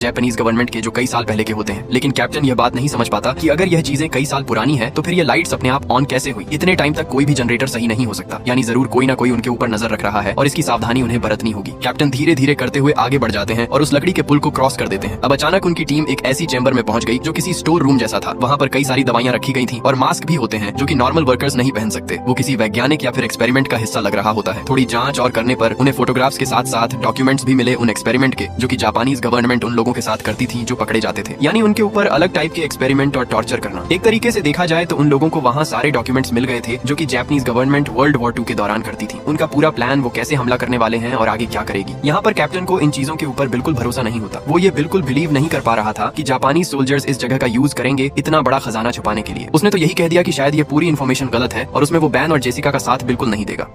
Japanese government के जो कई साल पहले के होते हैं। लेकिन कैप्टन यह बात नहीं समझ पाता कि अगर यह चीजें कई साल पुरानी है तो फिर ये लाइट्स अपने आप ऑन कैसे हुई। इतने टाइम तक कोई भी जनरेटर सही नहीं हो सकता, यानी जरूर कोई ना कोई उनके ऊपर नजर रख रहा है और इसकी सावधानी उन्हें बरतनी होगी। कैप्टन धीरे धीरे करते हुए आगे बढ़ जाते हैं और उस लकड़ी के पुल को क्रॉस कर देते हैं। अब अचानक उनकी टीम एक ऐसी चैम्बर में पहुंच गई जो किसी स्टोर रूम जैसा था। वहाँ पर कई सारी दवाइयां रखी गई थी और मास्क भी होते हैं जो कि नॉर्मल वर्कर्स नहीं पहन सकते। वो किसी वैज्ञानिक या फिर एक्सपेरिमेंट का हिस्सा लग रहा होता है। थोड़ी जांच और करने पर उन्हें फोटोग्राफ्स के साथ साथ डॉक्यूमेंट्स भी मिले उन एक्सपेरिमेंट के जो कि जापानीज गवर्नमेंट उन लोगों के साथ करती थी जो पकड़े जाते थे। यानी उनके ऊपर अलग टाइप के एक्सपेरिमेंट और टॉर्चर करना। एक तरीके से देखा जाए तो उन लोगों को वहाँ सारे डॉक्यूमेंट्स मिल गए थे जो कि जापानीज गवर्नमेंट वर्ल्ड वॉर 2 के दौरान करती थी। उनका पूरा प्लान, वो कैसे हमला करने वाले हैं और आगे क्या करेगी। यहाँ पर कैप्टन को इन चीजों के ऊपर बिल्कुल भरोसा नहीं होता। वो ये बिल्कुल बिलीव नहीं कर पा रहा था कि जापानी सोल्जर्स इस जगह का यूज करेंगे इतना बड़ा खजाना छुपाने के लिए। उसने तो यही कह दिया कि शायद ये पूरी इन्फॉर्मेशन गलत है और उसमें वो बैन और जेसिका का साथ बिल्कुल नहीं देगा।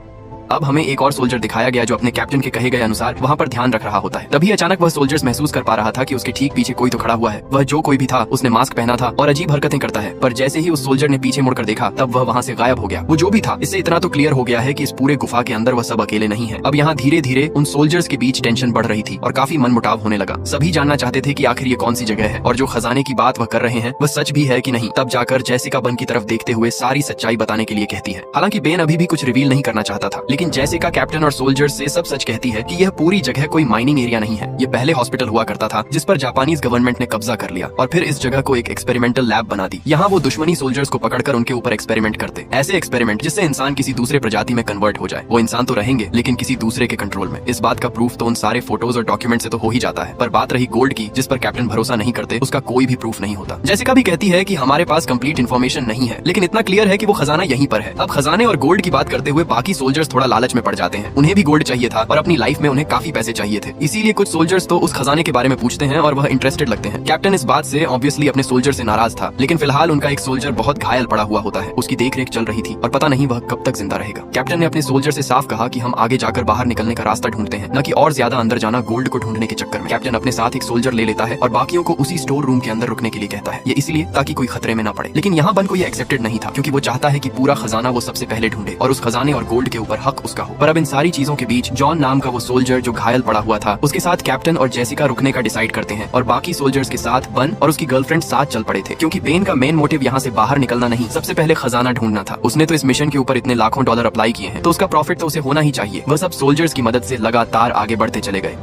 अब हमें एक और सोल्जर दिखाया गया जो अपने कैप्टन के कहे गए अनुसार वहाँ पर ध्यान रख रहा होता है। तभी अचानक वह सोल्जर्स महसूस कर पा रहा था कि उसके ठीक पीछे कोई तो खड़ा हुआ है। वह जो कोई भी था उसने मास्क पहना था और अजीब हरकतें करता है, पर जैसे ही उस सोल्जर ने पीछे मुड़कर देखा तब वह वहाँ से गायब हो गया। वो जो भी था, इससे इतना तो क्लियर हो गया है कि इस पूरे गुफा के अंदर वह सब अकेले नहीं है। अब यहाँ धीरे धीरे उन सोल्जर्स के बीच टेंशन बढ़ रही थी और काफी मनमुटाव होने लगा। सभी जानना चाहते थे कि आखिर ये कौन सी जगह है और जो खजाने की बात वह कर रहे हैं वह सच भी है कि नहीं। तब जाकर जेसिका बन की तरफ देखते हुए सारी सच्चाई बताने के लिए कहती है। हालांकि बेन अभी भी कुछ रिवील नहीं करना चाहता था, लेकिन जेसिका कैप्टन और सोल्जर्स से सब सच कहती है कि यह पूरी जगह कोई माइनिंग एरिया नहीं है। ये पहले हॉस्पिटल हुआ करता था जिस पर जापानीज गवर्नमेंट ने कब्जा कर लिया और फिर इस जगह को एक एक्सपेरिमेंटल लैब बना दी। यहाँ वो दुश्मनी सोल्जर्स को पकड़कर उनके ऊपर एक्सपेरिमेंट करते, ऐसे एक्सपेरिमेंट जिससे इंसान किसी दूसरे प्रजाति में कन्वर्ट हो जाए। वो इंसान तो रहेंगे लेकिन किसी दूसरे के कंट्रोल में। इस बात का प्रूफ तो उन सारे फोटोज और डॉक्यूमेंट से तो हो ही जाता है, पर बात रही गोल्ड की जिस पर कैप्टन भरोसा नहीं करते, उसका कोई भी प्रूफ नहीं होता। जेसिका भी कहती है कि हमारे पास कंप्लीट इन्फॉर्मेशन नहीं है, लेकिन इतना क्लियर है कि वो खजाना यहीं पर है। अब खजाने और गोल्ड की बात करते हुए बाकी सोल्जर्स थोड़ा लालच में पड़ जाते हैं। उन्हें भी गोल्ड चाहिए था और अपनी लाइफ में उन्हें काफी पैसे चाहिए थे। इसीलिए कुछ सोल्जर्स तो उस खजाने के बारे में पूछते हैं और वह इंटरेस्टेड लगते हैं। कैप्टन इस बात से ऑब्वियसली अपने सोल्जर से नाराज था, लेकिन फिलहाल उनका एक सोल्जर बहुत घायल पड़ा हुआ होता है। उसकी देखरेख चल रही थी और पता नहीं वह कब तक जिंदा रहेगा। कैप्टन ने अपने सोल्जर से साफ कहा कि हम आगे जाकर बाहर निकलने का रास्ता ढूंढते हैं, न कि और ज्यादा अंदर जाना गोल्ड को ढूंढने के चक्कर में। कैप्टन अपने साथ एक सोल्जर ले लेता है और बाकियों को उसी स्टोर रूम के अंदर रुकने के लिए कहता है। ये इसलिए ताकि कोई खतरे में न पड़े। लेकिन यहाँ बन को ये एक्सेप्टेड नहीं था, क्योंकि वो चाहता है कि पूरा खजाना वो सबसे पहले ढूंढे और उस खजाने और गोल्ड के ऊपर हक उसका हो। पर अब इन सारी चीजों के बीच जॉन नाम का वो सोल्जर जो घायल पड़ा हुआ था, उसके साथ कैप्टन और जेसिका रुकने का डिसाइड करते हैं और बाकी सोल्जर्स के साथ बन और उसकी गर्लफ्रेंड साथ चल पड़े थे, क्योंकि बेन का मेन मोटिव यहाँ से बाहर निकलना नहीं, सबसे पहले खजाना ढूंढना था। उसने तो इस मिशन के ऊपर इतने लाखों डॉलर अप्लाई किए हैं तो उसका प्रॉफिट तो उसे होना ही चाहिए। वह सब सोल्जर्स की मदद से लगातार आगे बढ़ते चले गए।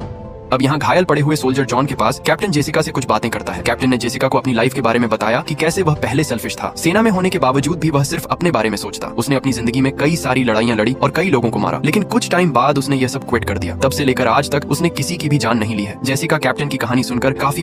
अब यहाँ घायल पड़े हुए सोल्जर जॉन के पास कैप्टन जेसिका से कुछ बातें करता है। कैप्टन ने जेसिका को अपनी लाइफ के बारे में बताया कि कैसे वह पहले सेल्फिश था। सेना में होने के बावजूद भी वह सिर्फ अपने बारे में सोचता। उसने अपनी जिंदगी में कई सारी लड़ाइयाँ लड़ी और कई लोगों को मारा, लेकिन कुछ टाइम बाद उसने यह सब क्विट कर दिया। तब से लेकर आज तक उसने किसी की भी जान नहीं ली है। जेसिका कैप्टन की कहानी सुनकर काफी